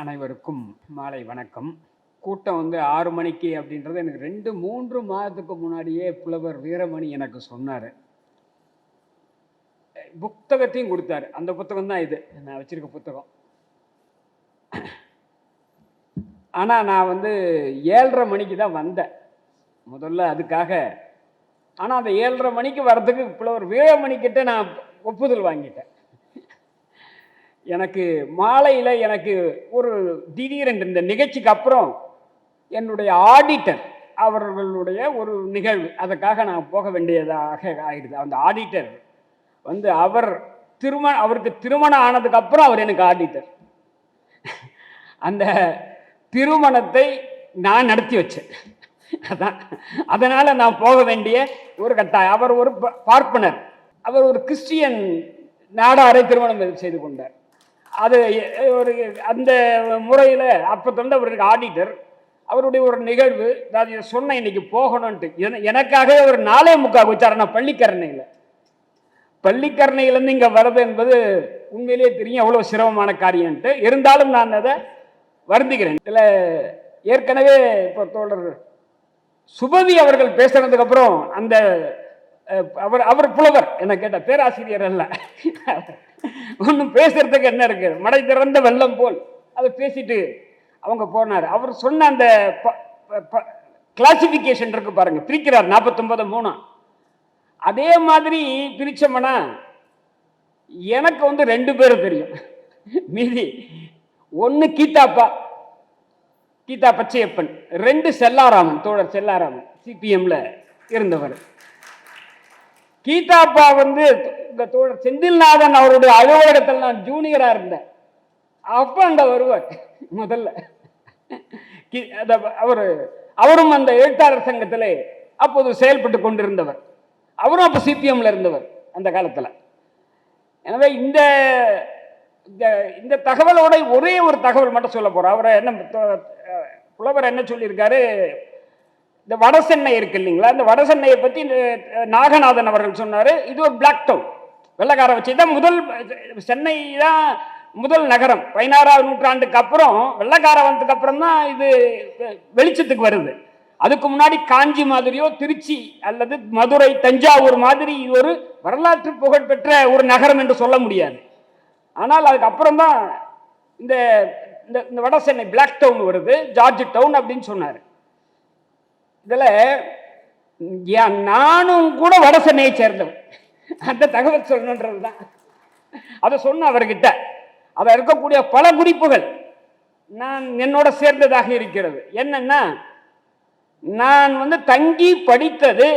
அனைவருக்கும் மாலை வணக்கம். கூட்டம் 6 மணிக்கு அப்படின்றது எனக்கு 2-3 மாதத்துக்கு முன்னாடியே புலவர் வீரமணி எனக்கு சொன்னார். புத்தகத்தையும் கொடுத்தாரு. அந்த புத்தகம் தான் இது, நான் வச்சிருக்க புத்தகம். ஆனால் நான் 7:30 மணிக்கு தான் வந்தேன் முதல்ல அதுக்காக. ஆனால் அந்த 7:30 மணிக்கு வர்றதுக்கு புலவர் வீரமணிக்கிட்ட நான் ஒப்புதல் வாங்கிட்டேன். எனக்கு மாலையில் எனக்கு ஒரு திடீரென்று இந்த நிகழ்ச்சிக்கு அப்புறம் என்னுடைய ஆடிட்டர் அவர்களுடைய ஒரு நிகழ்வு, அதுக்காக நான் போக வேண்டியதாக ஆயிடுது. அந்த ஆடிட்டர் அவருக்கு திருமணம் ஆனதுக்கு அப்புறம் அவர் எனக்கு ஆடிட்டர். அந்த திருமணத்தை நான் நடத்தி வச்சேன். அதான் அதனால் நான் போக வேண்டிய ஒரு கட்டாயம். அவர் ஒரு பார்ப்பனர், அவர் ஒரு கிறிஸ்டியன் நாடாரை திருமணம் செய்து கொண்டார். அது ஒரு அந்த முறையில் அப்போ அவருக்கு ஆடிட்டர், அவருடைய ஒரு நிகழ்வு. நான் சொன்னேன் இன்னைக்கு போகணும்ன்ட்டு. எனக்காகவே ஒரு 4:45 வச்சார். நான் பள்ளிக்கரணையிலேருந்து இங்கே வர்றது என்பது உண்மையிலேயே தெரியும் எவ்வளோ சிரமமான காரியம்ன்ட்டு. இருந்தாலும் நான் அதை வருந்துகிறேன். இதில் ஏற்கனவே இப்போ தோழர் சுபவி அவர்கள் பேசுனதுக்கு அப்புறம் அந்த அவர் புலவர் என்ன கேட்ட பேராசிரியர் அல்ல, ஒன்றும் பேசுறதுக்கு என்ன இருக்கு, மடை திறந்த வெள்ளம் போல் அதை பேசிட்டு அவங்க போனார். அவர் சொன்ன அந்த கிளாசிபிகேஷன் இருக்கு பாருங்க, பிரிக்கிறார் 49:3. அதே மாதிரி பிரிச்சோம்னா எனக்கு 2 பேர் தெரியும். மீதி 1 கீதா பச்சையப்பன், 2 செல்லாராமன், தோழர் செல்லாராமன் சிபிஎம்ல இருந்தவர். கீதாப்பா இந்த தோழர் செந்தில்நாதன் அவருடைய அலுவலகத்தில் நான் ஜூனியரா இருந்தேன். அப்ப அங்க வருவார் முதல்ல. அவரும் அந்த எழுத்தாளர் சங்கத்திலே அப்போது செயல்பட்டு கொண்டிருந்தவர். அவரும் அப்ப சிபிஎம்ல இருந்தவர் அந்த காலத்துல. எனவே இந்த தகவலோட ஒரே ஒரு தகவல் மட்டும் சொல்ல போறோம். அவரை புலவர் என்ன சொல்லியிருக்காரு, இந்த வடசென்னை இருக்கு இல்லைங்களா, இந்த வடசென்னையை பத்தி நாகநாதன் அவர்கள் சொன்னாரு. இது ஒரு பிளாக் டவுன், வெள்ளக்கார வச்சு தான் சென்னை தான் முதல் நகரம். 16ஆம் நூற்றாண்டுக்கு அப்புறம் வெள்ளக்கார வந்ததுக்கு அப்புறம் தான் இது வெளிச்சத்துக்கு வருது. அதுக்கு முன்னாடி காஞ்சி மாதிரியோ திருச்சி அல்லது மதுரை தஞ்சாவூர் மாதிரி இது ஒரு வரலாற்று புகழ்பெற்ற ஒரு நகரம் என்று சொல்ல முடியாது. ஆனால் அதுக்கப்புறம் தான் இந்த வட சென்னை பிளாக் டவுன் வருது, ஜார்ஜ் டவுன் அப்படின்னு சொன்னார். இதில் நானும் கூட வட சென்னையை சேர்ந்தவன், அந்த தகவல் சொல்லணுன்றது தான். அதை சொன்ன அவர்கிட்ட அதை இருக்கக்கூடிய பல குறிப்புகள் நான் என்னோட சேர்ந்ததாக இருக்கிறது. என்னன்னா, நான் தங்கி படித்தது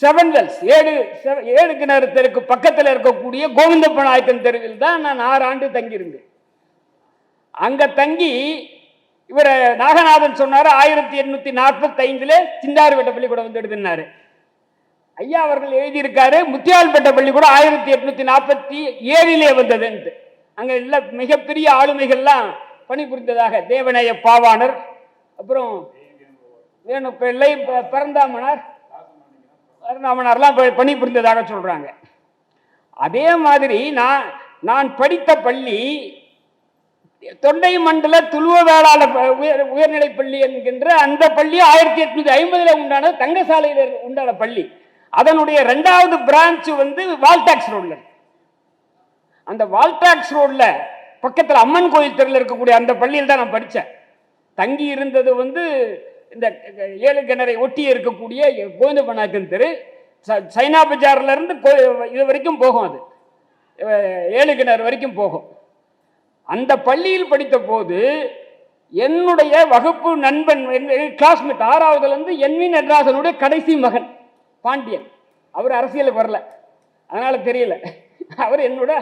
7 வெல்ஸ் 7 கிணறு தெருக்கு பக்கத்தில் இருக்கக்கூடிய கோவிந்தப்ப நாயக்கன் தெருவில் தான் நான் 6 ஆண்டு தங்கியிருந்தேன். அங்க தங்கி இவர் நாகநாதன் சொன்னாரு 1845 சிந்தாறுபேட்டை பள்ளிக்கூடம் எழுதினாரு. ஐயா அவர்கள் எழுதியிருக்காரு முத்தியால்பேட்டை பள்ளிக்கூடம் 1847 வந்ததுன்ட்டு. அங்க இல்ல மிகப்பெரிய ஆளுமைகள்லாம் பணிபுரிந்ததாக, தேவநேய பாவாணர், அப்புறம் வேணுப்பிள்ளை, பரந்தாமனார்லாம் பணிபுரிந்ததாக சொல்றாங்க. அதே மாதிரி நான் படித்த பள்ளி தொண்டை மண்டல துளுவ வேளாளர் உயர்நிலை பள்ளி என்கின்ற அந்த பள்ளி 1850 உண்டான தங்கசாலையில் உண்டான பள்ளி. அதனுடைய 2வது பிரான்ச் வால்டாக்ஸ் ரோட்ல. அந்த வால்டாக்ஸ் ரோட்ல பக்கத்தில் அம்மன் கோயில் தெருவில் இருக்கக்கூடிய அந்த பள்ளியில் தான் நான் படித்தேன். தங்கி இருந்தது இந்த 7 கிணறை ஒட்டி இருக்கக்கூடிய கோவிந்தப்ப நாயக்கன் தெரு. சைனா பஜார்ல இருந்து இது வரைக்கும் போகும், அது 7 கிணறு வரைக்கும் போகும். அந்த பள்ளியில் படித்த போது என்னுடைய வகுப்பு நண்பன், கிளாஸ்மேட் 6வதுல இருந்து என்வி நடராசனுடைய கடைசி மகன் பாண்டியன். அவர் அரசியலுக்கு வரல, அதனால தெரியல. அவர் என்னோட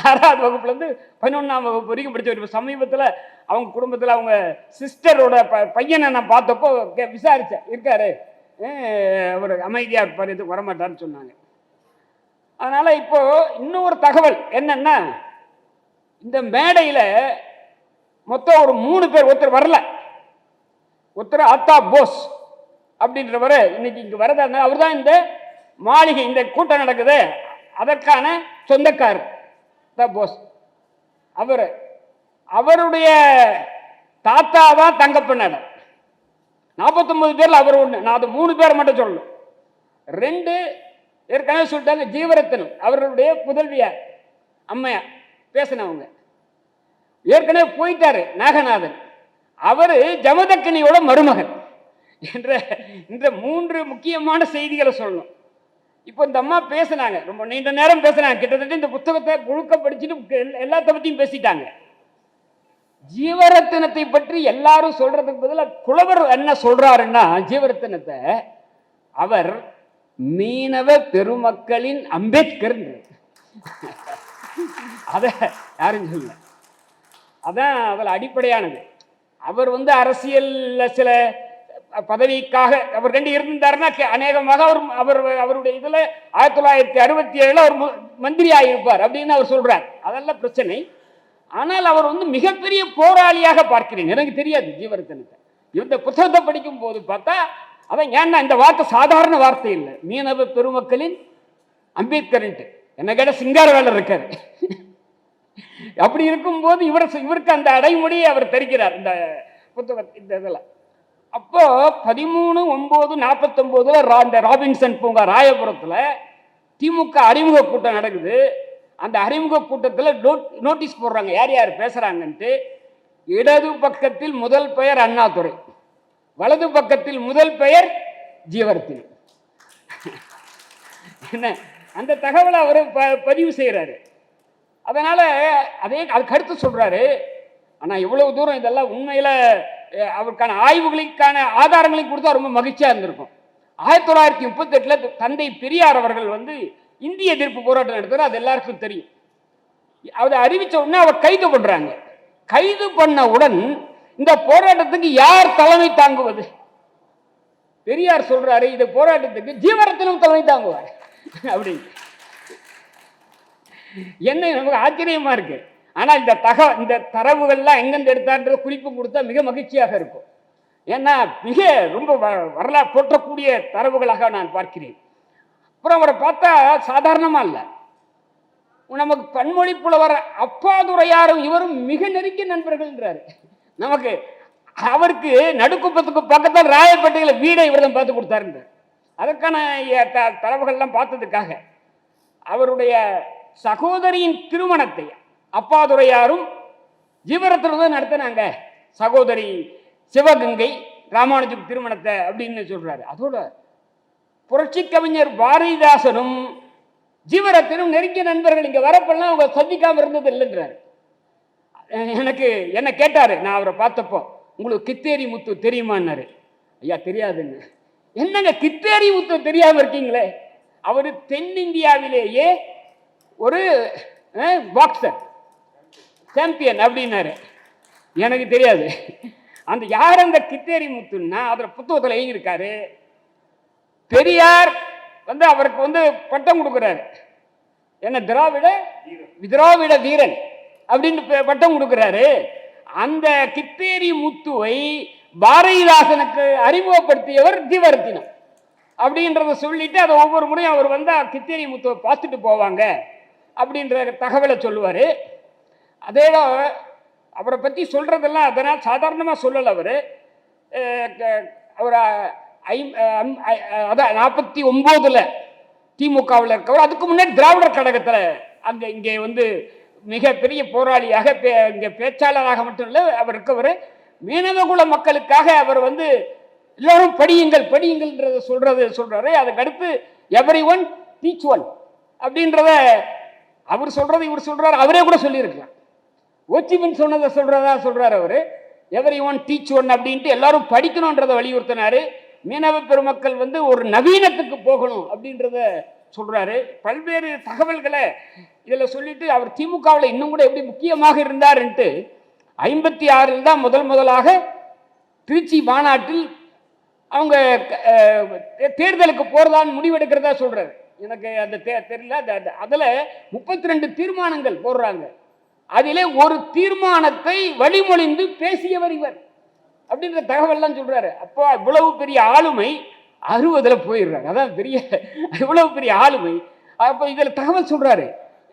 6வது வகுப்புல இருந்து 11ஆம் வகுப்பு வரைக்கும் படிச்சவர். சமீபத்தில் அவங்க குடும்பத்தில் அவங்க சிஸ்டரோட பையனை நான் பார்த்தப்போ விசாரிச்சேன், இருக்காரு, அவர் அமைதியா இருப்பார், எதுவும் வரமாட்டார்னு சொன்னாங்க. அதனால இப்போ இன்னொரு தகவல் என்னன்னா, இந்த மேடையில் மொத்தம் ஒரு 3 பேர், ஒருத்தர் வரல, ஒருத்தர் ஆத்தா போஸ் அப்படின்றவர் இன்னைக்கு இங்க வரதா. அவர் தான் இந்த மாளிகை, இந்த கூட்டம் நடக்குது அதற்கான சொந்தக்காரர் தான் போஸ். அவர் அவருடைய தாத்தா தான் தங்கப்பண்ணார். 49 பேர்ல அவர் ஒண்ணு. நான் அது 3 பேரை மட்டும் சொல்லணும். 2 ஏற்கனவே சொல்லிட்டாங்க, ஜீவரத்னம் அவர்களுடைய புதல்வியார் அம்மையார் பேசினவங்க. ஏற்கனவே போயிட்டாரு நாகநாதன், அவரு ஜமதக்கினியோட மருமகன் என்ற இந்த 3 முக்கியமான செய்திகளை சொல்லணும். இப்போ இந்த அம்மா பேசினாங்க, ரொம்ப நீண்ட நேரம் பேசினாங்க. கிட்டத்தட்ட இந்த புத்தகத்தை முழுக்க படிச்சுட்டு எல்லாத்த பத்தியும் பேசிட்டாங்க. ஜீவரத்தினத்தை பற்றி எல்லாரும் சொல்றதுக்கு பதிலாக புலவர் என்ன சொல்றாருன்னா, ஜீவரத்தினத்தை அவர் மீனவ பெருமக்களின் அம்பேத்கர். அத யாரும் சொல்ல, அதான் அதில் அடிப்படையானது. அவர் அரசியல் சில பதவிக்காக அவர் கண்டு இருந்தாருன்னா அநேகமாக அவருடைய இதுல 1967 அவர் மந்திரி ஆகியிருப்பார் அப்படின்னு அவர் சொல்றார். அதெல்லாம் பிரச்சனை. ஆனால் அவர் மிகப்பெரிய போராளியாக பார்க்கிறேன். எனக்கு தெரியாது ஜீவரத்தனத்தை. இந்த புத்தகத்தை படிக்கும் போது பார்த்தா அதான், ஏன்னா இந்த வார்த்தை சாதாரண வார்த்தை இல்லை. மீனவ பெருமக்களின் அம்பேத்கர் என்ன கேட்ட சிங்காரவேலர் இருக்காரு. அப்படி இருக்கும்போது இவருக்கு அந்த அடைமொழியை அவர் தருகிறார் இந்த புத்தகத்தை. இந்த இதில் அப்போ 13/9/49 அந்த ராபின்சன் பூங்கா ராயபுரத்தில் திமுக அறிமுக கூட்டம் நடக்குது. அந்த அறிமுக கூட்டத்தில் நோட்டீஸ் போடுறாங்க யார் யார் பேசுறாங்கன்ட்டு. இடது பக்கத்தில் முதல் பெயர் அண்ணாதுரை, வலது பக்கத்தில் முதல் பெயர் ஜீவரத்தினம். என்ன அந்த தகவலை அவர் பதிவு செய்கிறாரு. அதனால அது கருத்து சொல்றாரு. ஆனா இவ்வளவு தூரம் இதெல்லாம் உண்மையில அவருக்கான ஆய்வுகளுக்கான ஆதாரங்களையும் கொடுத்தா ரொம்ப மகிழ்ச்சியா இருந்திருக்கும். 1938 தந்தை பெரியார் அவர்கள் இந்திய எதிர்ப்பு போராட்டம் நடத்துறாரு. அது எல்லாருக்கும் தெரியும். அதை அறிவிச்ச உடனே அவர் கைது பண்றாங்க. கைது பண்ணவுடன் இந்த போராட்டத்துக்கு யார் தலைமை தாங்குவது? பெரியார் சொல்றாரு, இந்த போராட்டத்துக்கு ஜீவரத்தினம் தலைமை தாங்குவார் அப்படின்னு. என்ன நமக்கு ஆச்சரியமா இருக்கு. ஆனா இந்த தரவுகள்லாம் எங்கிருந்து எடுத்தார்ன்ற குறிப்பு கொடுத்தா மிக மகிழ்ச்சியாக இருக்கும். ஏன்னா மிக ரொம்ப வரலாறு போற்றக்கூடிய தரவுகளாக நான் பார்க்கிறேன். அப்புறம் அவரை பார்த்தா சாதாரணமா இல்லை. நமக்கு பன்மொழி புலவர் அப்பாதுரையாரும் இவரும் மிக நெருங்கிய நண்பர்கள்ன்றாரு. நமக்கு அவருக்கு நடுக்குப்பத்துக்கு பக்கத்தில் ராயப்பேட்டையில் வீடை இவர் தான் பார்த்து கொடுத்தாருன்ற அதற்கான தரவுகள்லாம் பார்த்ததுக்காக அவருடைய சகோதரியின் திருமணத்தை அப்பாதுரையாரும் ஜீவரத்தினம் நடத்தினாங்க. சகோதரி சிவகங்கை ராமானுஜம் திருமணத்தை அப்படின்னு சொல்றாரு. அதோட புரட்சி கவிஞர் பாரதிதாசனும் ஜீவரத்தினும் நெருங்கிய நண்பர்கள். இங்க வரப்பெல்லாம் அவங்க சந்திக்காம இருந்தது இல்லைன்றாரு. என்ன கேட்டாரு, நான் அவரை பார்த்தப்போ, உங்களுக்கு கித்தேரி முத்து தெரியுமான்னாரு. ஐயா தெரியாதுன்னு. என்னங்க கித்தேரி முத்து தெரியாம இருக்கீங்களே? அவரு தென்னிந்தியாவிலேயே ஒரு பாக்ஸர் சாம்பியன் அப்படின்னாரு. எனக்கு தெரியாது. யார் அந்த கித்தேரி முத்துன்னா அதில் புத்தகத்தில் எழுதியிருக்காரு. பெரியார் அவருக்கு பட்டம் கொடுக்குறாரு. என்ன திராவிட வீரன் அப்படின்னு பட்டம் கொடுக்குறாரு. அந்த கித்தேரி முத்துவை பாரதிதாசனுக்கு அறிமுகப்படுத்தியவர் ஜீவரத்தினம் அப்படின்றத சொல்லிட்டு அதை ஒவ்வொரு முறையும் அவர் கித்தேரி முத்துவை பார்த்துட்டு போவாங்க அப்படின்ற தகவலை சொல்லுவார். அதே அவரை பற்றி சொல்றதெல்லாம் அதனால் சாதாரணமாக சொல்லலை. அவர் 49 திமுகவில் இருக்கவர். அதுக்கு முன்னாடி திராவிடர் கழகத்தில் இங்கே மிகப்பெரிய போராளியாக இங்கே பேச்சாளராக மட்டும் இல்லை, அவர் இருக்கவர் மீனவகுல மக்களுக்காக அவர் எல்லோரும் படியுங்கள்ன்றத சொல்றாரு. அதுக்கடுத்து எவரி ஒன் டீச் ஒன் அப்படின்றத அவர் சொல்றது இவர் சொல்றாரு. அவரே கூட சொல்லியிருக்கலாம். ஓச்சிமின் சொன்னதை சொல்றாரு அவரு. எவரி ஒன் டீச் ஒன் அப்படின்ட்டு எல்லாரும் படிக்கணும்ன்றதை வலியுறுத்தினாரு. மீனவ பெருமக்கள் ஒரு நவீனத்துக்கு போகணும் அப்படின்றத சொல்றாரு. பல்வேறு தகவல்களை இதில் சொல்லிட்டு அவர் திமுகவில் இன்னும் கூட எப்படி முக்கியமாக இருந்தார்ன்ட்டு 56 தான் முதலாக திருச்சி மாநாட்டில் அவங்க தேர்தலுக்கு போறதான்னு முடிவெடுக்கிறதா சொல்றாரு. எனக்கு அந்த தெரியல. அதில் 32 தீர்மானங்கள் போடுறாங்க. அதிலே ஒரு தீர்மானத்தை வழிமொழிந்து பேசியவர் இவர் அப்படின்ற தகவல்லாம் சொல்றாரு. அப்போ இவ்வளவு பெரிய ஆளுமை 60 போயிடுறாரு. அதான் பெரிய இவ்வளவு பெரிய ஆளுமை. அப்போ இதில் தகவல் சொல்றாரு.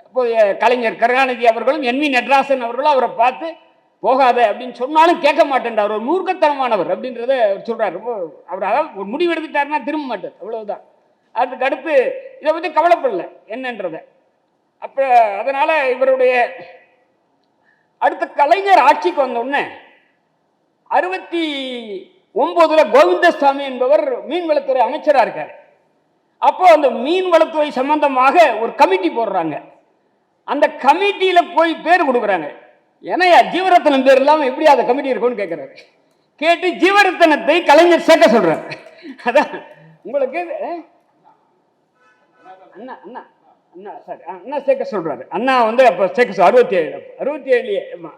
அப்போ கலைஞர் கருணாநிதி அவர்களும் NV நடராசன் அவர்களும் அவரை பார்த்து போகாத அப்படின்னு சொன்னாலும் கேட்க மாட்டேன்டா, அவர் ஒரு மூர்க்கத்தனமானவர் அப்படின்றத அவர் சொல்றாரு. ரொம்ப அவர் அதாவது ஒரு முடிவு எடுத்துட்டாருன்னா திரும்ப மாட்டார், அவ்வளவுதான். அதுக்கு அடுத்து இதை பற்றி கவலைப்படல என்னன்றத. அப்ப அதனால இவருடைய அடுத்த கலைஞர் ஆட்சிக்கு வந்த உடனே 69 கோவிந்தசாமி என்பவர் மீன்வளத்துறை அமைச்சராக இருக்காரு. அப்போ அந்த மீன்வளத்துறை சம்பந்தமாக ஒரு கமிட்டி போடுறாங்க. அந்த கமிட்டியில போய் பேர் கொடுக்குறாங்க. ஏன்னா ஜீவரத்னம் பேர் இல்லாமல் எப்படி அந்த கமிட்டி இருக்கும்னு கேட்கிறாரு. கேட்டு ஜீவரத்னத்தை கலைஞர் சேர்க்க சொல்றாரு. அதான் உங்களுக்கு அண்ணா அண்ணா அண்ணா சாரி அண்ணா சேர்க்க சொல்றாரு. அண்ணா வந்து அப்போ சேர்க்க 67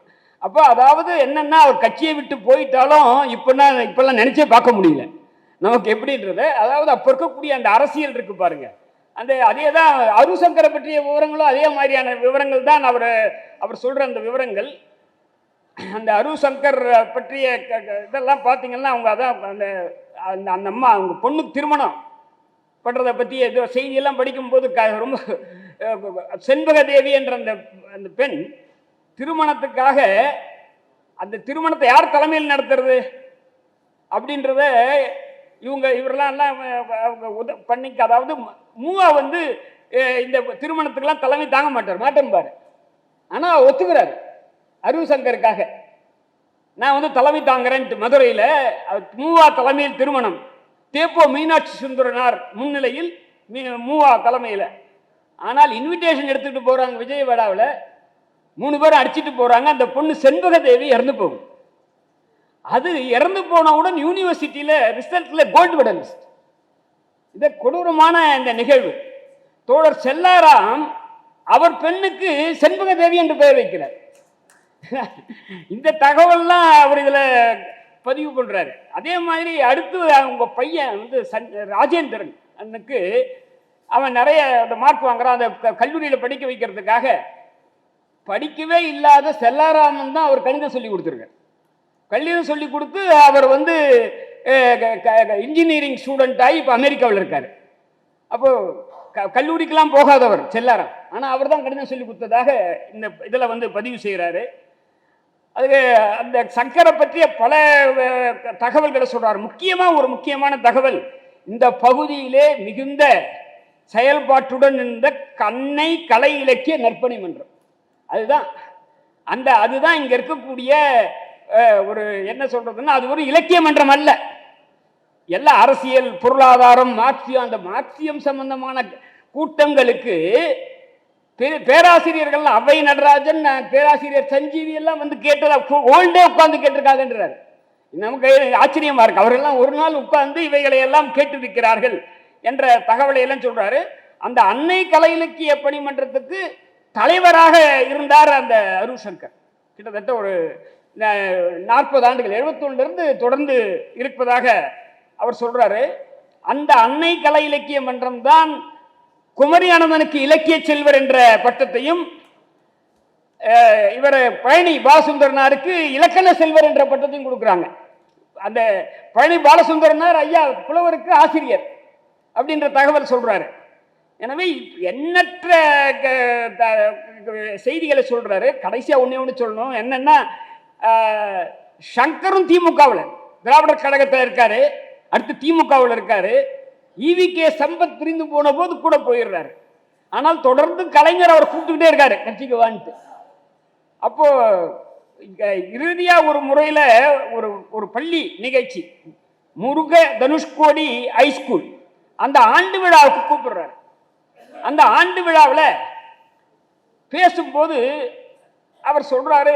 அப்போ அதாவது என்னன்னா அவர் கட்சியை விட்டு போயிட்டாலும் இப்பெல்லாம் நினைச்சே பார்க்க முடியல நமக்கு எப்படின்றது. அதாவது அப்போ இருக்கக்கூடிய அந்த அரசியல் இருக்கு பாருங்க, அதே தான் அருசங்கரை பற்றிய விவரங்களும் அதே மாதிரியான விவரங்கள் தான் அவர் சொல்ற அந்த விவரங்கள். அந்த அருசங்கர் பற்றிய இதெல்லாம் பார்த்தீங்கன்னா அவங்க அதான் அந்த அந்த அம்மா அவங்க பொண்ணுக்கு திருமணம் பண்றதை பற்றி ஏதோ செய்தியெல்லாம் படிக்கும்போது ரொம்ப செண்பக தேவி என்ற அந்த பெண் திருமணத்துக்காக அந்த திருமணத்தை யார் தலைமையில் நடத்துறது அப்படின்றத இவரெல்லாம் பண்ணிக்க. அதாவது மூவா வந்து இந்த திருமணத்துக்கெல்லாம் தலைமை தாங்க மாட்டேன் பாரு. ஆனால் ஒத்துக்கிறாரு அருசங்கருக்காக. நான் வந்து தலைமை தாங்கிறேன். மதுரையில் மூவா தலைமையில் திருமணம், தேப்போ மீனாட்சி சுந்தரனார் முன்னிலையில் மூவா தலைமையில். ஆனால் இன்விடேஷன் எடுத்துகிட்டு போகிறாங்க விஜயவாடாவில், 3 பேரும் அடிச்சுட்டு போகிறாங்க. அந்த பொண்ணு செண்பக தேவி இறந்து போகும். அது இறந்து போனவுடன் யூனிவர்சிட்டியில் ரிசல்ட்டில் கோல்டு மெடலிஸ்ட். இந்த கொடூரமான இந்த நிகழ்வு. தோழர் செல்லாராம் அவர் பெண்ணுக்கு செண்பக தேவி என்று பெயர் வைக்கிறார். இந்த தகவல்லாம் அவர் இதில் பதிவு பண்ணுறாரு. அதே மாதிரி அடுத்து அவங்க பையன் வந்து ராஜேந்திரன் அன்னுக்கு அவன் நிறைய மார்க் வாங்குறான். அந்த கல்லூரியில் படிக்க வைக்கிறதுக்காக படிக்கவே இல்லாத செல்லாராமன் தான் அவர் கணிதம் சொல்லி கொடுத்துருக்கார். கல்வியும் சொல்லி கொடுத்து அவர் வந்து இன்ஜினியரிங் ஸ்டூடெண்ட் ஆகி இப்போ அமெரிக்காவில் இருக்கார். அப்போது கல்லூரிக்கெல்லாம் போகாதவர் செல்லாராம், ஆனால் அவர் தான் கணிதம் சொல்லி கொடுத்ததாக இந்த இதில் வந்து பதிவு செய்கிறாரு. அதுக்கு அந்த சங்கரை பற்றிய பல தகவல்களை சொல்கிறார். ஒரு முக்கியமான தகவல், இந்த பகுதியிலே மிகுந்த செயல்பாட்டுடன் இருந்த கண்ணை கலை இலக்கிய நற்பணி மன்றம். அதுதான் இங்கே இருக்கக்கூடிய ஒரு என்ன சொல்றதுன்னா, அது ஒரு இலக்கிய மன்றம் அல்ல. எல்லா அரசியல், பொருளாதாரம், மார்க்சியம், அந்த மார்க்சியம் சம்பந்தமான கூட்டங்களுக்கு பேராசிரியர்கள் அவை நடராஜன், பேராசிரியர் சஞ்சீவி எல்லாம் வந்து கேட்டதா ஓல்டே உட்கார்ந்து கேட்டிருக்காங்கன்றார். நமக்கு ஆச்சரியமா இருக்கு. அவர்கள்லாம் ஒரு நாள் உட்கார்ந்து இவைகளை எல்லாம் கேட்டிருக்கிறார்கள் என்ற தகவலை எல்லாம் சொல்றாரு. அந்த அன்னை கலை இலக்கிய பணிமன்றத்துக்கு தலைவராக இருந்தார் அந்த அருசங்கர். கிட்டத்தட்ட ஒரு 40 ஆண்டுகள் 71 தொடர்ந்து இருப்பதாக அவர் சொல்றாரு. அந்த அன்னை கலை இலக்கிய மன்றம் தான் குமரி அனந்தனுக்கு இலக்கிய செல்வர் என்ற பட்டத்தையும், இவர் பழனி பாலசுந்தரனாருக்கு இலக்கண செல்வர் என்ற பட்டத்தையும் கொடுக்குறாங்க. அந்த பழனி பாலசுந்தரனார் ஐயா புலவருக்கு ஆசிரியர் அப்படின்ற தகவல் சொல்றாரு. எனவே எண்ணற்ற செய்திகளை சொல்றாரு. கடைசியா ஒண்ணு சொல்லணும், என்னன்னா சங்கரும் திமுகவில் திராவிடர் கழகத்தில் இருக்காரு, அடுத்து திமுகவில் இருக்காரு. ஈவிகே சம்பத் பிரிந்து போன போது கூட போயிடுறாரு. ஆனால் தொடர்ந்து கலைஞர் அவர் கூப்பிட்டுக்கிட்டே இருக்காரு கட்சிக்கு வான்ட்டு. அப்போ இறுதியா ஒரு முறையில ஒரு பள்ளி நிகழ்ச்சி, முருக தனுஷ்கோடி ஹைஸ்கூல், அந்த ஆண்டு விழாவுக்கு கூப்பிடுறாரு. அந்த ஆண்டு விழாவில் பேசும்போது அவர் சொல்றாரு,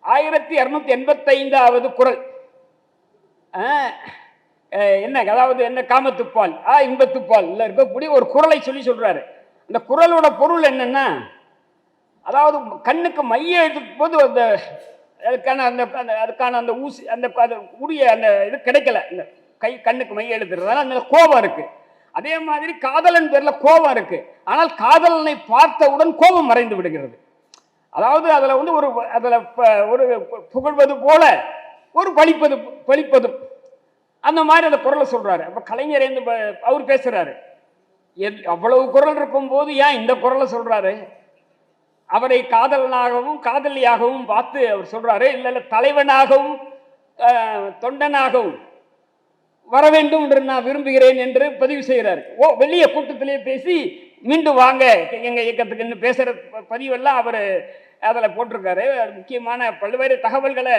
1285வது குறள் என்ன, அதாவது என்ன, காமத்துப்பால் இன்பத்துப்பால் இருக்கக்கூடிய ஒரு குறளை சொல்றாரு. அந்த குறளோட பொருள் என்னன்னா, அதாவது கண்ணுக்கு மைய எழுதும் போது அதுக்கான அந்த ஊசி அந்த உரிய அந்த இது கிடைக்கல, இந்த கண்ணுக்கு மைய எழுதுறதுனால அந்த கோபம் இருக்கு. அதே மாதிரி காதலன் பேர்ல கோபம் இருக்கு, ஆனால் காதலனை பார்த்தவுடன் கோபம் மறைந்து விடுகிறது. அதாவது அதுல வந்து ஒரு புகழ்வது போல ஒரு பழிப்பதும் அந்த மாதிரி அந்த குரலை சொல்றாரு. அப்ப கலைஞர் அவர் பேசுறாரு, அவ்வளவு குரல் இருக்கும் போது ஏன் இந்த குரலை சொல்றாரு அவரை காதலனாகவும் காதலியாகவும் பார்த்து அவர் சொல்றாரு, இல்ல இல்ல தலைவனாகவும் தொண்டனாகவும் வர வேண்டும் என்று நான் விரும்புகிறேன் என்று பதிவு செய்கிறார். வெளியே கூட்டத்திலே பேசி மீண்டும் வாங்க எங்க இயக்கத்துக்குன்னு பேசுற பதிவெல்லாம் அவர் அதில் போட்டிருக்காரு. முக்கியமான பல்வேறு தகவல்களை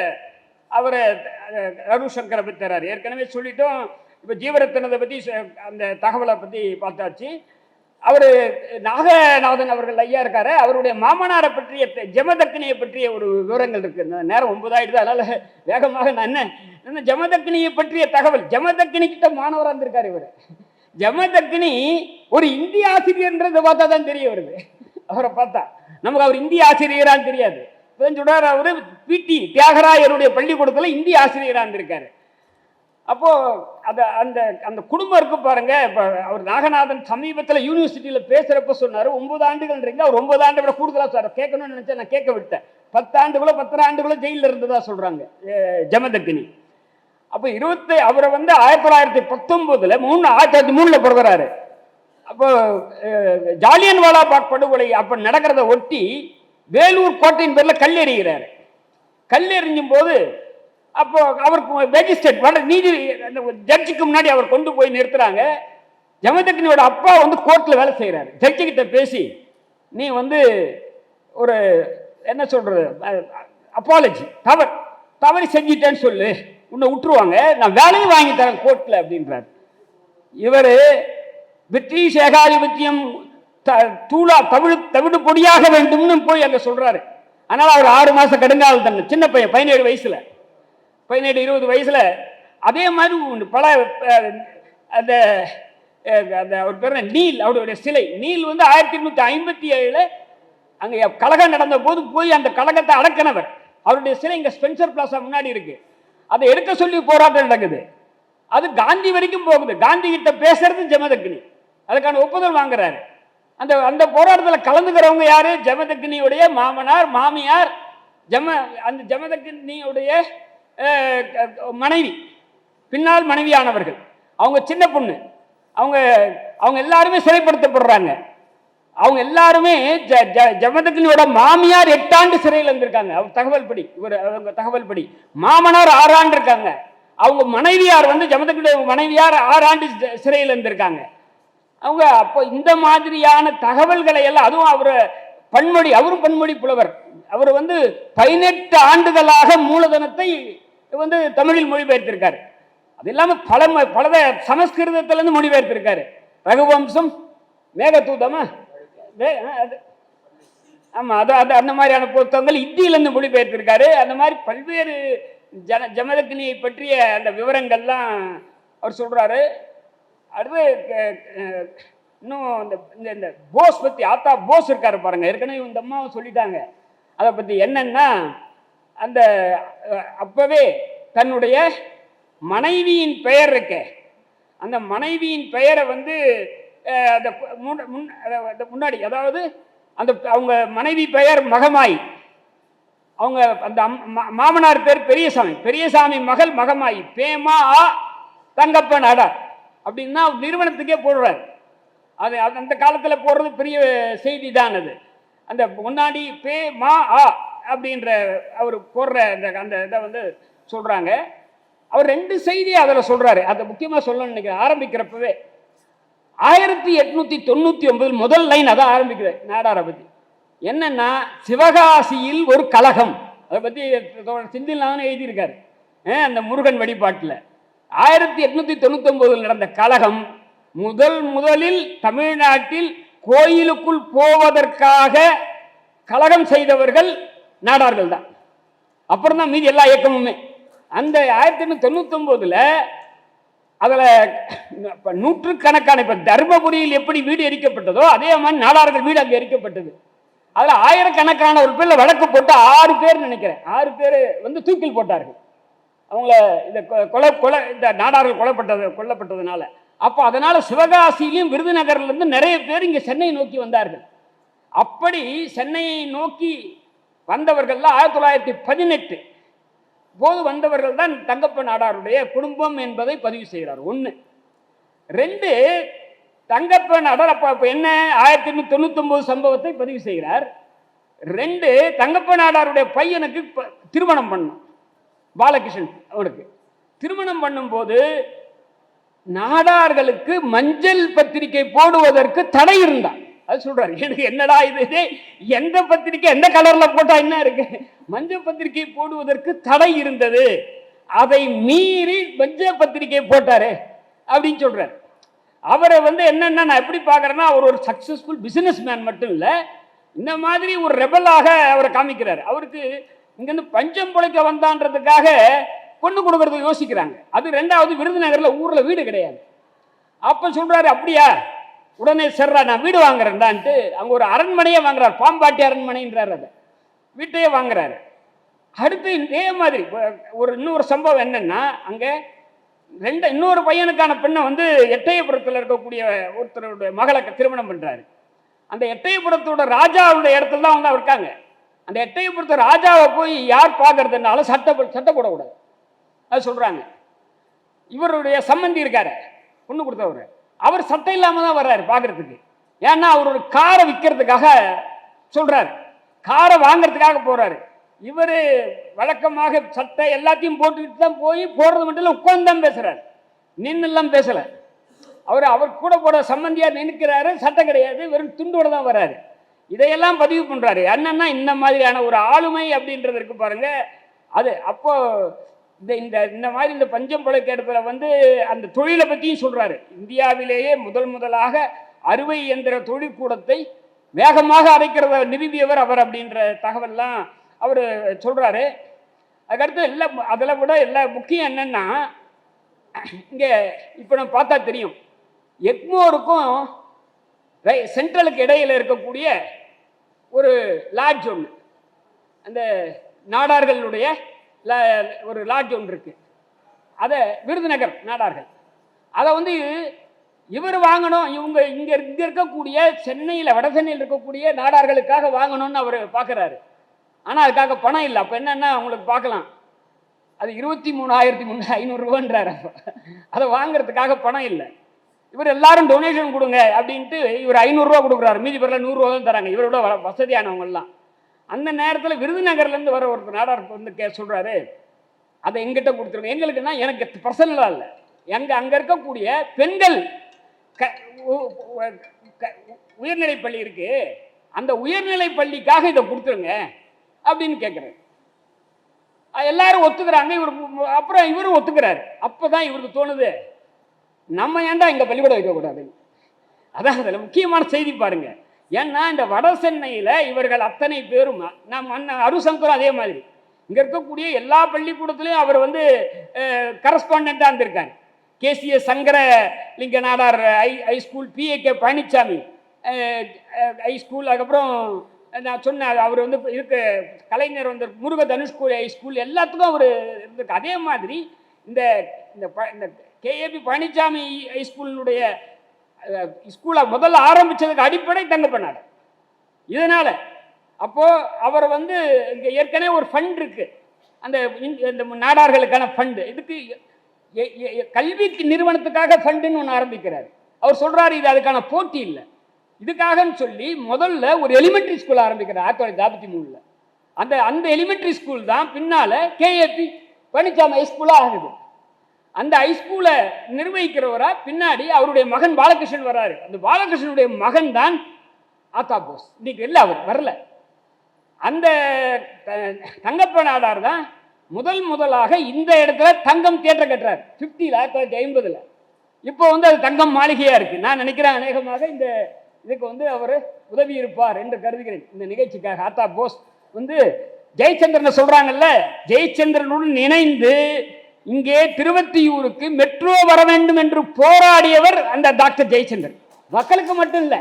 அவர் ரகுசங்கரை பற்றி தர்றாரு. ஏற்கனவே சொல்லிட்டோம். இப்போ ஜீவரத்னத்தை பற்றி அந்த தகவலை பற்றி பார்த்தாச்சு. அவர் நாகநாதன் அவர்கள் ஐயா இருக்காரு, அவருடைய மாமனாரை பற்றிய ஜமதக்னியை பற்றிய ஒரு விவரங்கள் இருக்கு. நேரம் 9 ஆயிடுது, அதனால வேகமாக நான் என்ன ஜமதக்னியை பற்றிய தகவல். ஜமதக்னி கிட்ட மாணவராக இருந்திருக்காரு இவர். ஜமதக்னி ஒரு இந்திய ஆசிரியர்ன்றதை பார்த்தா தான் தெரிய வருது. அவரை பார்த்தா நமக்கு அவர் இந்திய ஆசிரியரான்னு தெரியாது. சொல்றாரு, அவரு பிடி தியாகராயருடைய பள்ளிக்கூடத்தில் இந்திய ஆசிரியராக இருந்திருக்காரு. அப்போ அந்த அந்த குடும்பம் இருக்கு பாருங்க. இப்போ அவர் நாகநாதன் சமீபத்தில் யூனிவர்சிட்டியில் பேசுறப்ப சொன்னார், 9 ஆண்டுகள்ன்றீங்க. அவர் 9 ஆண்டு விட கூடுதலா சார் கேட்கணும்னு நினைச்சா நான் கேட்க விட்டேன். 10 ஆண்டுகளோ 10 ஆண்டுகளோ ஜெயிலில் இருந்ததா சொல்றாங்க ஜமதக்னி. அப்போ அவரை 1919 1903 பிறகுறாரு. அப்போ ஜாலியன் வாலாபாக் படுகொலை அப்ப நடக்கிறத ஒட்டி வேலூர் கோட்டையின் பேர்ல கல் எறிகிறாரு. கல் எறிஞ்சும் போது அப்போ அவருக்கு மேஜிஸ்ட்ரேட் நீதி ஜட்ஜுக்கு முன்னாடி அவர் கொண்டு போய் நிறுத்துறாங்க. ஜமதக்னியோட அப்பா கோர்ட்ல வேலை செய்யறாரு. ஜட்ஜு கிட்ட பேசி, நீ ஒரு என்ன சொல்றது அப்பாலஜி தவறி செஞ்சிட்டேன்னு சொல்லு, உன்னை விட்டுருவாங்க, நான் வேலையும் வாங்கி தரேன் கோர்ட்ல அப்படின்றார். இவர் பிரிட்டிஷ் ஏகாதிபத்தியம் தவிடு பொடியாக வேண்டும்னு போய் அங்க சொல்றாரு. அதனால அவர் 6 மாசம் கடுங்கால தண்டனை. சின்ன பையன் 17 வயசுல 17-20 வயசுல. அதே மாதிரி பல அந்த அவர் பேர் நீல், அவருடைய சிலை நீல் 1857 அங்க கழகம் நடந்த போது போய் அந்த கழகத்தை அடக்கினவர். அவருடைய சிலை இங்க ஸ்பென்சர் பிளாசா முன்னாடி இருக்கு. அதை எடுக்க சொல்லி போராட்டம் நடக்குது. அது காந்தி வரைக்கும் போகுது. காந்தி கிட்ட பேசுறது ஜமதக்னி. அதுக்கான ஒப்புதல் வாங்குறாரு. அந்த போராட்டத்தில் கலந்துக்கிறவங்க யாரு? ஜமதக்னியுடைய மாமனார், மாமியார், அந்த ஜமதக்னியுடைய மனைவி, பின்னால் மனைவியானவர்கள், அவங்க சின்ன பொண்ணு, அவங்க எல்லாருமே சிறைப்படுத்தப்படுறாங்க. அவங்க எல்லாருமே ஜமதக்னியோட மாமியார் 8 ஆண்டு சிறையில் இருந்திருக்காங்க. அவங்க தகவல் படி மாமனார் 6 ஆண்டு இருக்காங்க. அவங்க மனைவியார் ஜமதக்னியோட மனைவியார் 6 ஆண்டு சிறையில் இருந்திருக்காங்க. அவங்க அப்போ இந்த மாதிரியான தகவல்களை எல்லாம், அதுவும் அவரும் பன்மொழி புலவர். அவர் 18 ஆண்டுகளாக மூலதனத்தை தமிழில் மொழிபெயர்த்திருக்காரு. அது இல்லாம பல சமஸ்கிருதத்திலிருந்து மொழிபெயர்த்திருக்காரு. ரகுவம்சம், மேகதூதமா, ஆமா, அந்த மாதிரியான புத்தகங்கள் இந்தியிலிருந்து மொழிபெயர்த்திருக்காரு. அந்த மாதிரி பல்வேறு ஜமதக்னியை பற்றிய அந்த விவரங்கள்லாம் அவர் சொல்றாரு. அடுத்து இன்னும் இந்த போஸ் பத்தி, ஆத்தா போஸ் இருக்காரு பாருங்க. ஏற்கனவே இந்த அம்மாவும் சொல்லிட்டாங்க. அதை பத்தி என்னன்னா, அந்த அப்பவே தன்னுடைய மனைவியின் பெயர் இருக்க, அந்த மனைவியின் பெயரை முன்னாடி, அதாவது அவங்க மனைவி பெயர் மகமாயி, அவங்க அந்த மாமனார் பேர் பெரியசாமி மகள் மகமாயி, பேமா தங்கப்பன் அடார் அப்படின்னா நிறுவனத்துக்கே போடுறாரு. அது அந்த காலத்தில் போடுறது பெரிய செய்தி தான். அது அந்த முன்னாடி பே மா ஆ அப்படின்ற அவர் போடுற அந்த இதை சொல்றாங்க. அவர் 2 செய்தியை அதில் சொல்றாரு. அதை முக்கியமாக சொல்லணும்னு நினைக்கிறேன். ஆரம்பிக்கிறப்பவே 1899 முதல் லைன் அதான் ஆரம்பிக்கிறார் நாடாரை பத்தி. என்னன்னா, சிவகாசியில் ஒரு கலகம், அதை பத்தி சிந்தில் எழுதியிருக்காரு அந்த முருகன் வழிபாட்டில். 1899 நடந்த கலகம் முதலில் தமிழ்நாட்டில் கோயிலுக்குள் போவதற்காக கலகம் செய்தவர்கள் நாடார்கள் தான். அப்புறம் தான் மீதி எல்லா இயக்கமுமே. அந்த 1899 அதில் நூற்றுக்கணக்கான, இப்போ தர்மபுரியில் எப்படி வீடு எரிக்கப்பட்டதோ அதே மாதிரி நாடார்கள் வீடு அங்கே எரிக்கப்பட்டது. அதில் ஆயிரக்கணக்கான ஒரு பேரில் வழக்கு போட்டு 6 பேர் நினைக்கிறேன், 6 பேர் தூக்கில் போட்டார்கள். அவங்கள இந்த நாடார்கள் கொல்லப்பட்டதுனால. அப்போ அதனால சிவகாசியிலும் விருதுநகர்லேருந்து நிறைய பேர் இங்கே சென்னை நோக்கி வந்தார்கள். அப்படி சென்னையை நோக்கி வந்தவர்கள்லாம் 1918 போது வந்தவர்கள் தான் தங்கப்ப நாடாருடைய குடும்பம் என்பதை பதிவு செய்கிறார். 1. 2, தங்கப்ப நாடார் அப்போ என்ன 1899 சம்பவத்தை பதிவு செய்கிறார். 2 தங்கப்ப நாடாருடைய பையனுக்கு திருமணம் பண்ணோம். பாலகிருஷ்ணன் அவனுக்கு திருமணம் பண்ணும்போது நாடார்களுக்கு மஞ்சள் பத்திரிகை போடுவதற்கு தடை இருந்தான். அது சொல்றாரு, எனக்கு என்னடா இது, எந்த பத்திரிகை எந்த கலர்ல போட்டா என்ன இருக்கு, மஞ்சள் பத்திரிகை போடுவதற்கு தடை இருந்தது, அதை மீறி மஞ்சள் பத்திரிகை போட்டாரு அப்படின்னு சொல்றாரு. அவரை என்னன்னா நான் எப்படி பார்க்கறேன்னா, அவர் ஒரு சக்சஸ்ஃபுல் பிசினஸ் மேன் மட்டும் இல்லை, இந்த மாதிரி ஒரு ரெபலாக அவரை காமிக்கிறார். அவருக்கு இங்கிருந்து பஞ்சம் பிழைக்க வந்தான்றதுக்காக பொண்ணு கொடுக்கறத யோசிக்கிறாங்க. அது 2வது விருதுநகரில் ஊரில் வீடு கிடையாது. அப்போ சொல்றாரு, அப்படியா உடனே சர்றா நான் வீடு வாங்குறேன்டான்ட்டு அங்கே ஒரு அரண்மனையே வாங்குறாரு, பாம்பாட்டி அரண்மனைன்றார். அதை வீட்டையே வாங்குறாரு. அடுத்து இதே மாதிரி இன்னொரு சம்பவம் என்னன்னா, அங்கே இன்னொரு பையனுக்கான பெண்ணை எட்டயபுரத்தில் இருக்கக்கூடிய ஒருத்தருடைய மகளை திருமணம் பண்றாரு. அந்த எட்டயபுரத்தோட ராஜாவுடைய இடத்துல தான் அவர் இருக்காங்க. அந்த எட்டயபுரத்து ராஜாவை போய் யார் பார்க்கறதுனால சட்டை போடக்கூடாது அது சொல்றாங்க. இவருடைய சம்பந்தி இருக்காரு, பொண்ணு கொடுத்தவர், அவர் சட்டை இல்லாம தான் வர்றாரு பார்க்கறதுக்கு. ஏன்னா அவர் ஒரு காரை விற்கிறதுக்காக சொல்றாரு, காரை வாங்கறதுக்காக போறாரு. இவர் வழக்கமாக சட்டை எல்லாத்தையும் போட்டுக்கிட்டு தான் போய் போடுறது மட்டும் இல்லை, உட்கார்ந்து தான் பேசுறாரு, நின்றுலாம் பேசல. அவர் கூட போட சம்பந்தியா நினைக்கிறாரு, சட்டை கிடையாது, வெறும் துண்டோட தான் வர்றாரு. இதையெல்லாம் பதிவு பண்றாரு. என்னன்னா இந்த மாதிரியான ஒரு ஆளுமை அப்படின்றது இருக்கு பாருங்க. அது அப்போ இந்த மாதிரி இந்த பஞ்சம் பிழைக்க இடத்துல அந்த தொழிலை பற்றியும் சொல்றாரு. இந்தியாவிலேயே முதலாக அறுவை இயந்திர தொழிற்கூடத்தை வேகமாக அடைக்கிறத நிறுவியவர் அவர் அப்படின்ற தகவல்லாம் அவர் சொல்றாரு. அதுக்கடுத்து அதில் விட முக்கியம் என்னன்னா, இங்கே இப்போ நம்ம பார்த்தா தெரியும், எக்மோருக்கும் சென்ட்ரலுக்கு இடையில இருக்கக்கூடிய ஒரு லாட்ஜ் ஒன்று, அந்த நாடார்களுடைய ஒரு லாட்ஜ் ஒன்று இருக்கு. அதை விருதுநகர் நாடார்கள் அதை இவர் வாங்கணும், இங்க இருக்கக்கூடிய சென்னையில் வட சென்னையில் இருக்கக்கூடிய நாடார்களுக்காக வாங்கணும்னு அவர் பார்க்குறாரு. ஆனால் அதுக்காக பணம் இல்லை. அப்போ என்னன்னா அவங்களுக்கு பார்க்கலாம், அது 23,500 ரூபான்றார். அதை வாங்குறதுக்காக பணம் இல்லை. இவர் எல்லாரும் டொனேஷன் கொடுங்க அப்படின்ட்டு இவர் 500 ரூபா கொடுக்குறாரு, மீதி பேரில் 100 ரூபா தான் தராங்க, இவரோட வசதியானவங்கெல்லாம். அந்த நேரத்தில் விருதுநகர்லேருந்து வர ஒரு நாடார் சொல்றாரு, அதை எங்கிட்ட கொடுத்துருங்க. எங்களுக்குன்னா எனக்கு பர்சனலாக இல்லை, அங்கே இருக்கக்கூடிய பெண்கள் உயர்நிலை பள்ளி இருக்கு, அந்த உயர்நிலை பள்ளிக்காக இதை கொடுத்துருங்க அப்படின்னு கேட்குறாரு. எல்லாரும் ஒத்துக்கிறாங்க. அப்புறம் இவரும் ஒத்துக்கிறாரு. அப்போதான் இவருக்கு தோணுது, நம்ம ஏன்டா இங்கே பள்ளிக்கூடம் வைக்கக்கூடாது. அதான் அதில் முக்கியமான செய்தி பாருங்க. ஏன்னா இந்த வட சென்னையில் இவர்கள் அத்தனை பேரும், நம்ம அருசங்கரும் அதே மாதிரி இங்கே இருக்கக்கூடிய எல்லா பள்ளிக்கூடத்துலையும் அவர் கரஸ்பாண்டாக இருந்திருக்காரு. KCS Sankaralinga Nadar high school, PAK Palaniswami high school, அதுக்கப்புறம் நான் சொன்ன அவர் இருக்கு கலைஞர் முருக தனுஷ்கோடி ஹை ஸ்கூல், எல்லாத்துக்கும் அவர் இருந்திருக்கு. அதே மாதிரி இந்த KAP பழனிசாமி ஹை ஸ்கூலினுடைய ஸ்கூலை முதல்ல ஆரம்பித்ததுக்கு அடிப்படை தங்கப்ப நாடார். இதனால அப்போ அவர் இங்கே ஏற்கனவே ஒரு ஃபண்ட் இருக்கு, அந்த நாடார்களுக்கான ஃபண்டு. இதுக்கு கல்வி நிறுவனத்துக்காக ஃபண்டுன்னு ஒன்று ஆரம்பிக்கிறார். அவர் சொல்றாரு, இது அதுக்கான போட்டி இல்லை, இதுக்காகன்னு சொல்லி முதல்ல ஒரு எலிமெண்ட்ரி ஸ்கூல் ஆரம்பிக்கிறார் 1953. அந்த எலிமெண்ட்ரி ஸ்கூல் தான் பின்னால KAP பழனிசாமி ஹை ஸ்கூலாக ஆகுது. அந்த ஹைஸ்கூலை நிர்வகிக்கிறவரா பின்னாடி அவருடைய மகன் பாலகிருஷ்ணன் வர்றாரு. அந்த பாலகிருஷ்ணனுடைய மகன் தான் ஆத்தா போஸ். இன்னைக்கு இல்லை, அவர் வரல. அந்த தங்கப்ப நாடார் தான் முதலாக இந்த இடத்துல தங்கம் தியேட்டர் கட்டுறார் 1950. இப்போ அது தங்கம் மாளிகையா இருக்கு. நான் நினைக்கிறேன் அநேகமாக இந்த இதுக்கு அவர் உதவி இருப்பார் என்று கருதுகிறேன். இந்த நிகழ்ச்சிக்காக ஆத்தா போஸ் ஜெயச்சந்திரனை சொல்றாங்கல்ல, ஜெயச்சந்திரனுடன் இணைந்து இங்கே திருவத்தியூருக்கு மெட்ரோ வர வேண்டும் என்று போராடியவர் அந்த டாக்டர் ஜெயச்சந்திரன். மக்களுக்கு மட்டும் இல்லை,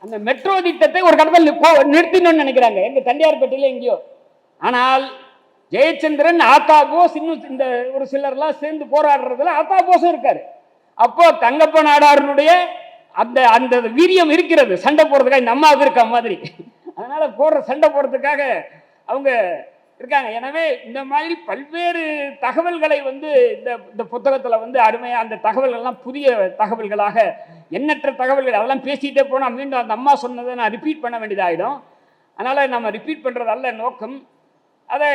அந்த மெட்ரோ திட்டத்தை ஒரு கடத்தில் நிறுத்தினு நினைக்கிறாங்க எங்க தண்டியார்பேட்டையில எங்கேயோ. ஆனால் ஜெயச்சந்திரன், ஆத்தா போஸ், இன்னும் இந்த ஒரு சிலர்லாம் சேர்ந்து போராடுறதுல ஆத்தா போஸும் இருக்காரு. அப்போ தங்கப்ப நாடாருடைய அந்த வீரியம் இருக்கிறது, சண்டை போடுறதுக்காக. இந்த அம்மாவுக்கு இருக்க மாதிரி, அதனால சண்டை போடுறதுக்காக அவங்க இருக்காங்க. எனவே இந்த மாதிரி பல்வேறு தகவல்களை இந்த புத்தகத்தில் அருமையாக அந்த தகவல்கள்லாம் புதிய தகவல்களாக, எண்ணற்ற தகவல்கள், அதெல்லாம் பேசிகிட்டே போனால் மீண்டும் அந்த அம்மா சொன்னதை நான் ரிப்பீட் பண்ண வேண்டியதாகிடும். அதனால் நம்ம ரிப்பீட் பண்ணுறதல்ல நோக்கம். அதை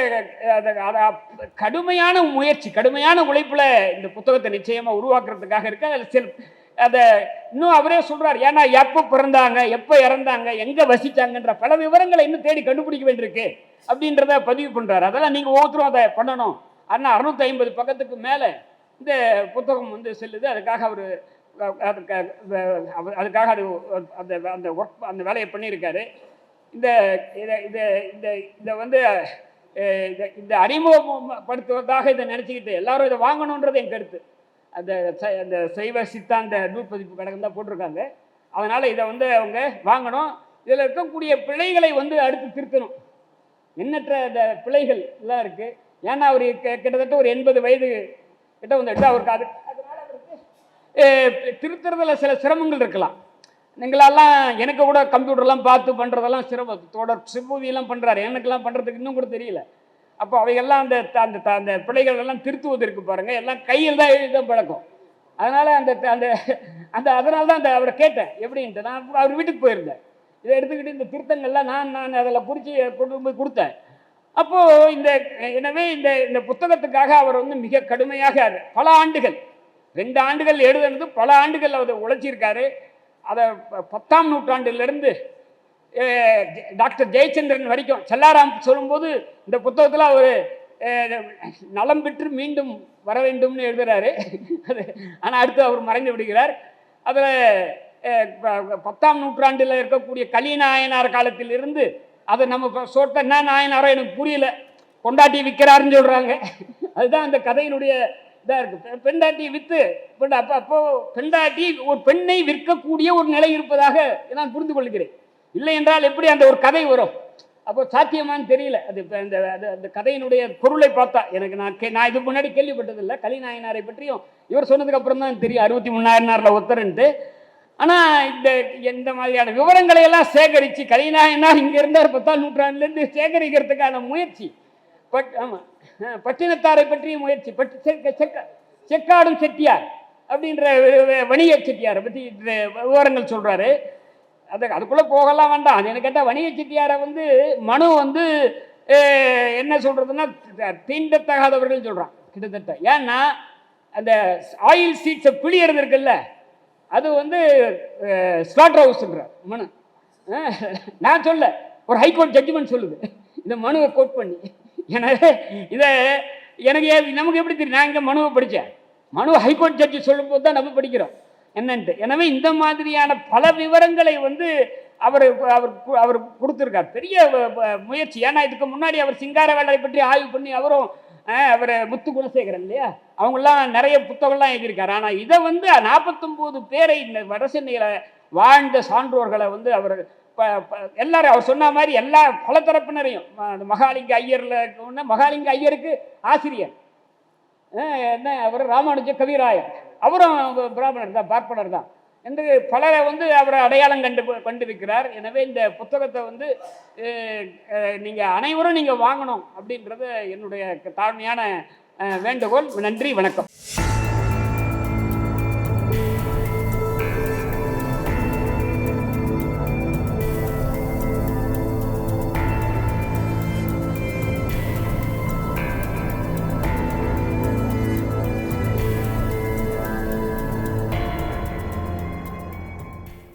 கடுமையான முயற்சி, கடுமையான உழைப்பில் இந்த புத்தகத்தை நிச்சயமாக உருவாக்குறதுக்காக இருக்கு. அதில் அதை இன்னும் அவரே சொல்கிறார், ஏன்னா எப்போ பிறந்தாங்க, எப்போ இறந்தாங்க, எங்கே வசித்தாங்கன்ற பல விவரங்களை இன்னும் தேடி கண்டுபிடிக்க வேண்டியிருக்கு அப்படின்றத பதிவு பண்ணுறாரு. அதெல்லாம் நீங்கள் ஒவ்வொருத்தரும் அதை பண்ணணும். ஆனால் 650 பக்கத்துக்கு மேலே இந்த புத்தகம் வந்து செல்லுது. அதுக்காக அவர் அதுக்காக அது அந்த அந்த ஒர்க் அந்த வேலையை பண்ணியிருக்காரு. இந்த இதை இதை இதை வந்து இந்த அறிமுகப்படுத்துவதாக இதை நினச்சிக்கிட்டு எல்லாரும் இதை வாங்கணுன்றது என் கருத்து. அந்த அந்த சைவ சித்தாந்த நூற்பதிப்பு கழகம் தான் போட்டிருக்காங்க. அதனால் இதை வந்து அவங்க வாங்கணும். இதில் இருக்கக்கூடிய பிழைகளை வந்து அடுத்து திருத்தணும். எண்ணற்ற அந்த பிழைகள் எல்லாம் இருக்குது. ஏன்னா அவர் கிட்டத்தட்ட ஒரு 80 வயது கிட்ட வந்துட்டு அவருக்கு அதனால் அவருக்கு திருத்துறதுல சில சிரமங்கள் இருக்கலாம். நீங்களெல்லாம் எனக்கு கூட கம்ப்யூட்டர்லாம் பார்த்து பண்ணுறதெல்லாம் சிரமத்தோட சிம்பூதியெல்லாம் பண்ணுறாரு. எனக்கெல்லாம் பண்ணுறதுக்கு இன்னும் கூட தெரியல. அப்போ அவைகள்லாம் அந்த அந்த அந்த பிழைகள் எல்லாம் திருத்துவதற்கு பாருங்கள், எல்லாம் கையில் தான் எழுதி தான் பழக்கம். அதனால் அந்த அந்த அந்த அதனால தான் அந்த அவரை கேட்டேன் எப்படின்ட்டு. நான் அவர் வீட்டுக்கு போயிருந்தேன். இதை எடுத்துக்கிட்டு இந்த திருத்தங்கள்லாம் நான் அதில் குறித்து கொண்டு போய் கொடுத்தேன். அப்போது எனவே இந்த புத்தகத்துக்காக அவர் வந்து மிக கடுமையாக பல ஆண்டுகள் 2 ஆண்டுகள் எழுதுனது பல ஆண்டுகள் அவர் உழைச்சிருக்காரு. அதை 10ஆம் நூற்றாண்டிலிருந்து டாக்டர் ஜெயச்சந்திரன் வரைக்கும் செல்லாராம் சொல்லும்போது இந்த புத்தகத்தில் அவர் நலம் பெற்று மீண்டும் வர வேண்டும்னு எழுதுகிறாரு. அது ஆனால் அடுத்து அவர் மறைந்து விடுகிறார். அதில் 10ஆம் நூற்றாண்டில் இருக்கக்கூடிய கலிநாயனார் காலத்திலிருந்து அதை நம்ம சொட்ட என்ன நாயனாரோ எனக்கு புரியல, பொண்டாட்டி விற்கிறாருன்னு சொல்கிறாங்க. அதுதான் அந்த கதையினுடைய இதாக இருக்குது. பெண்டாட்டியை விற்று அப்போ பெண்டாட்டி ஒரு பெண்ணை விற்கக்கூடிய ஒரு நிலை இருப்பதாக நான் புரிந்து கொள்கிறேன். இல்லை என்றால் எப்படி அந்த ஒரு கதை வரும்? அப்போ சாத்தியமானு தெரியல. அது அந்த கதையினுடைய பொருளை பார்த்தா எனக்கு நான் இதுக்கு முன்னாடி கேள்விப்பட்டதில்லை. கலிநாயனாரை பற்றியும் இவர் சொன்னதுக்கு அப்புறம் தான் தெரியும் 63,000 ஒருத்தருன்ட்டு. ஆனால் இந்த மாதிரியான விவரங்களை எல்லாம் சேகரித்து கலிநாயனார் இங்கே இருந்தார் 10ஆம் நூற்றாண்டுலேருந்து சேகரிக்கிறதுக்கான முயற்சி. ஆமாம், பட்டினத்தாரை பற்றிய முயற்சி. செக்காடும் செட்டியார் அப்படின்ற வணிக செட்டியாரை பற்றி விவரங்கள் சொல்கிறாரு. அதுக்குள்ளே போகலாம் வேண்டாம். அது எனக்கு கேட்டால் வணிக செட்டியாரை வந்து மனு வந்து என்ன சொல்கிறதுன்னா தீண்டத்தகாதவர்கள் சொல்கிறான் கிட்டத்தட்ட. ஏன்னா அந்த ஆயில் சீட்ஸை பிழியறது இருக்குல்ல, அது வந்து ஸ்லாட்டர் ஹவுஸ்ன்றார் மனு. நான் சொல்ல, ஒரு ஹைகோர்ட் ஜட்ஜ்மெண்ட் சொல்லுது இந்த மனுவை கோட் பண்ணி. எனவே இதை நமக்கு எப்படி தெரியும்? நான் இங்கே மனுவை படித்தேன். மனு ஹைகோர்ட் ஜட்ஜி சொல்லும்போது தான் நம்ம படிக்கிறோம் என்னன்ட்டு. எனவே இந்த மாதிரியான பல விவரங்களை வந்து அவர் கொடுத்துருக்கார். பெரிய முயற்சி. ஏன்னா இதுக்கு முன்னாடி அவர் சிங்கார வேலையை பற்றி ஆய்வு பண்ணி அவரும் அவர் முத்து குணசேகரன் இல்லையா, அவங்களாம் நிறைய புத்தகம்லாம் எழுதியிருக்காரு. ஆனால் இதை வந்து 49 பேரை இந்த வடசென்னையில் வாழ்ந்த சான்றோர்களை வந்து அவர் எல்லாரும் அவர் சொன்ன மாதிரி எல்லா பல தரப்பினரையும் மகாலிங்க ஐயரில் மகாலிங்க ஐயருக்கு ஆசிரியர் என்ன அவர் ராமானுஜ கவிராயர், அவரும் பிராமணர் தான், பார்ப்பனர் தான் என்று பலரை வந்து அவரை அடையாளம் கண்டிருக்கிறார். எனவே இந்த புத்தகத்தை வந்து நீங்கள் அனைவரும் நீங்கள் வாங்கணும் அப்படின்றது என்னுடைய தாழ்மையான வேண்டுகோள். நன்றி, வணக்கம்.